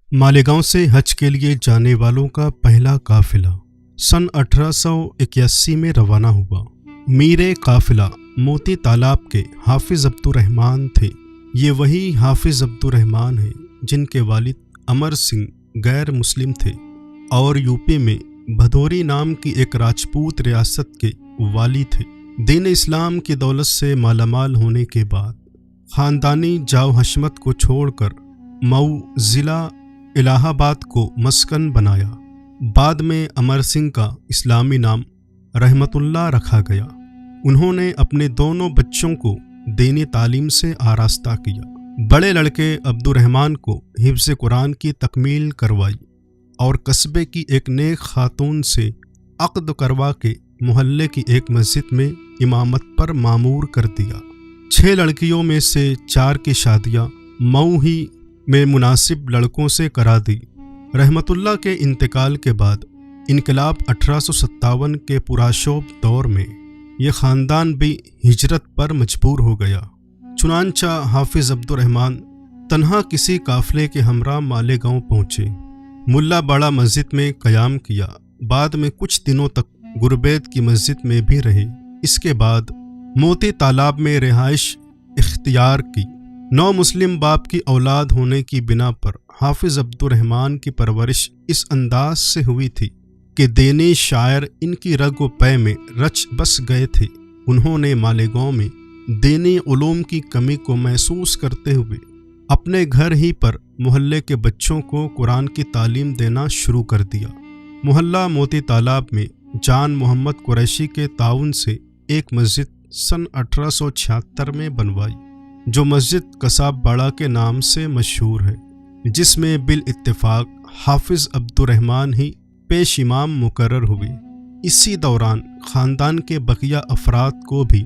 मालेगांव से हज के लिए जाने वालों का पहला काफिला सन 1881 में रवाना हुआ। मीरे काफिला मोती तालाब के हाफिज अब्दुर्रहमान थे। ये वही हाफिज अब्दुर्रहमान हैं जिनके वालिद अमर सिंह गैर मुस्लिम थे और यूपी में भदोरी नाम की एक राजपूत रियासत के वाली थे। दीन इस्लाम की दौलत से मालामाल होने के बाद ख़ानदानी जाओ हशमत को छोड़कर मऊ ज़िला इलाहाबाद को मस्कन बनाया। बाद में अमर सिंह का इस्लामी नाम रहमतुल्लाह रखा गया। उन्होंने अपने दोनों बच्चों को दीनी तालीम से आरास्ता किया। बड़े लड़के अब्दुर्रहमान को हिफ्ज़ कुरान की तकमील करवाई और कस्बे की एक नेक खातून से अक़्द करवा के मोहल्ले की एक मस्जिद में इमामत पर मामूर कर दिया। 6 लड़कियों में से 4 की शादियाँ मऊ ही में मुनासिब लड़कों से करा दी। रहमतुल्लाह के इंतकाल के बाद इनकलाब 1857 के पुराशोभ दौर में यह ख़ानदान भी हिजरत पर मजबूर हो गया। चुनांचा हाफिज अब्दुर्रहमान तन्हा किसी काफ़िले के हमरा मालेगांव पहुँचे। मुल्ला बड़ा मस्जिद में क़याम किया। बाद में कुछ दिनों तक गुरबैत की मस्जिद में भी रहे। इसके बाद मोती तालाब में रिहाइश इख्तियार की। 9 मुस्लिम बाप की औलाद होने की बिना पर हाफिज अब्दुर्रहमान की परवरिश इस अंदाज से हुई थी कि दीनी शायर इनकी रग व पै में रच बस गए थे। उन्होंने मालेगांव में दीनी उलूम की कमी को महसूस करते हुए अपने घर ही पर मोहल्ले के बच्चों को कुरान की तालीम देना शुरू कर दिया। मोहल्ला मोती तालाब में जान मोहम्मद कुरैशी के ताउन से एक मस्जिद सन 1876 में बनवाई, जो मस्जिद कसाब बाड़ा के नाम से मशहूर है, जिसमें बिल इत्तेफाक हाफिज अब्दुर्रहमान ही पेश इमाम मुकर्रर हुए। इसी दौरान ख़ानदान के बकिया अफराद को भी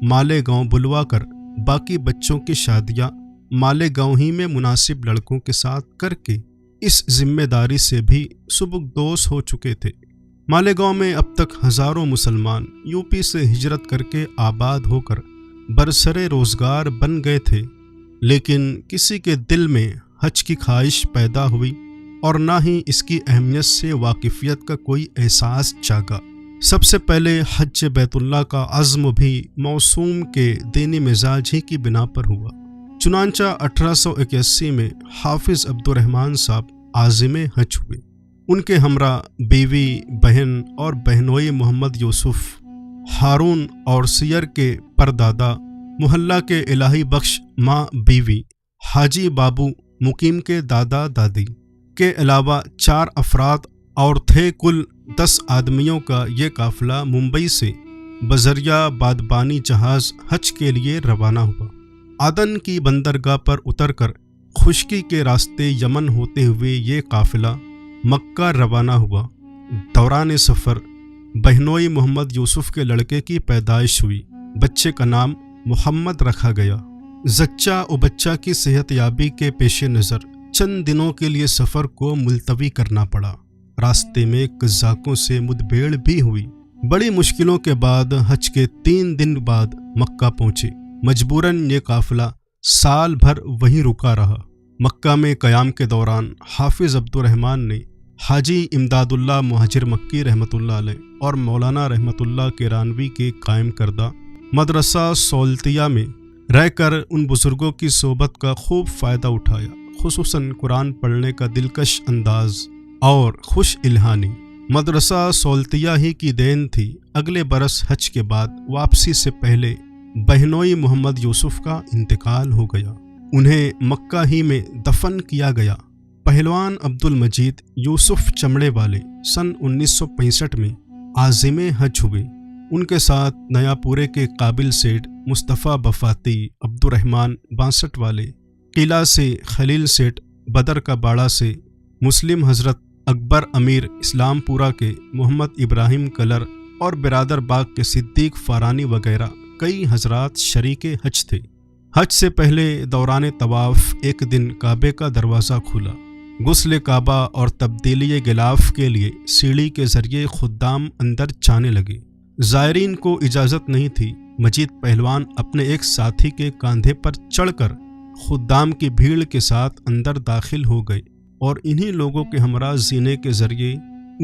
मालेगांव बुलवा कर बाकी बच्चों की शादियां मालेगांव ही में मुनासिब लड़कों के साथ करके इस जिम्मेदारी से भी सुबुकदोश हो चुके थे। मालेगांव में अब तक हज़ारों मुसलमान यूपी से हिजरत करके आबाद होकर बरसरे रोज़गार बन गए थे, लेकिन किसी के दिल में हज की ख्वाहिश पैदा हुई और ना ही इसकी अहमियत से वाकिफियत का कोई एहसास जागा। सबसे पहले हज बैतुल्लाह का अज़्म भी मौसूम के दीनी मिजाज ही की बिना पर हुआ। चुनांचा 1881 में हाफिज अब्दुर्रहमान साहब आज़िम हज हुए। उनके हमरा बीवी, बहन और बहनोई मोहम्मद यूसुफ, हारून और सियर के परदादा, मोहल्ला के इलाही बख्श माँ बीवी, हाजी बाबू मुकीम के दादा दादी के अलावा 4 अफराद और थे। कुल 10 आदमियों का ये काफ़िला मुंबई से बजरिया बादबानी जहाज़ हज के लिए रवाना हुआ। आदन की बंदरगाह पर उतरकर खुश्की के रास्ते यमन होते हुए ये काफ़िला मक्का रवाना हुआ। दौरान सफ़र बहनोई मोहम्मद यूसुफ के लड़के की पैदाइश हुई। बच्चे का नाम मोहम्मद रखा गया। जच्चा व बच्चा की सेहतयाबी के पेश नज़र चंद दिनों के लिए सफ़र को मुलतवी करना पड़ा। रास्ते में कज़ाकों से मुठभेड़ भी हुई। बड़ी मुश्किलों के बाद हज के 3 दिन बाद मक्का पहुँचे। मजबूरन ये काफ़िला साल भर वहीं रुका रहा। मक्का में क़याम के दौरान हाफिज अब्दुर्रहमान ने हाजी इमदादुल्लाह मुहाजिर मक्की रहमतुल्लाह अलैह और मौलाना रहमतुल्लाह किरानवी के कायम करदा मदरसा सौलतिया में रहकर उन बुज़ुर्गों की सोबत का खूब फ़ायदा उठाया, खुसूसन कुरान पढ़ने का दिलकश अंदाज और खुश इल्हानी। मदरसा सौलतिया ही की देन थी। अगले बरस हज के बाद वापसी से पहले बहनोई मोहम्मद यूसुफ का इंतकाल हो गया। उन्हें मक्का ही में दफन किया गया। पहलवान अब्दुल मजीद यूसुफ चमड़े वाले सन 1965 में आज़िम हज हुए। उनके साथ नयापुरे के काबिल सेठ मुस्तफ़ा बफाती, अब्दुर्रहमान 62 वाले, किला से खलील सेठ, बदर का बाड़ा से मुस्लिम हज़रत अकबर अमीर, इस्लामपुरा के मोहम्मद इब्राहिम कलर और बिरादर बाग के सिद्दीक फ़ारानी वगैरह कई हजरात शरीके हज थे। हज से पहले दौरान तवाफ़ एक दिन काबे का दरवाज़ा खुला। गुस्ल काबा और तब्दीली गिलाफ के लिए सीढ़ी के ज़रिए खुद्दाम अंदर जाने लगे। ज़ायरीन को इजाज़त नहीं थी। मजीद पहलवान अपने एक साथी के कंधे पर चढ़कर खुद्दाम की भीड़ के साथ अंदर दाखिल हो गए। और इन्हीं लोगों के हमरा जीने के जरिए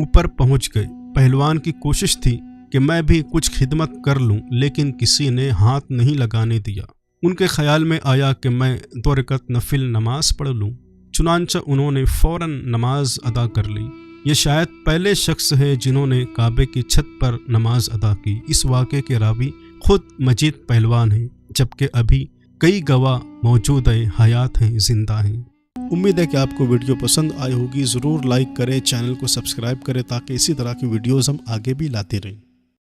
ऊपर पहुंच गए। पहलवान की कोशिश थी कि मैं भी कुछ खिदमत कर लूं, लेकिन किसी ने हाथ नहीं लगाने दिया। उनके ख्याल में आया कि मैं 2 रकअत नफिल नमाज पढ़ लूं। चुनांचे उन्होंने फौरन नमाज अदा कर ली। ये शायद पहले शख्स है जिन्होंने काबे की छत पर नमाज अदा की। इस वाक़े के रावी खुद मजीद पहलवान हैं, जबकि अभी कई गवाह मौजूद हैं, हयात हैं, जिंदा हैं। उम्मीद है कि आपको वीडियो पसंद आई होगी। ज़रूर लाइक करें, चैनल को सब्सक्राइब करें ताकि इसी तरह की वीडियोज़ हम आगे भी लाते रहें।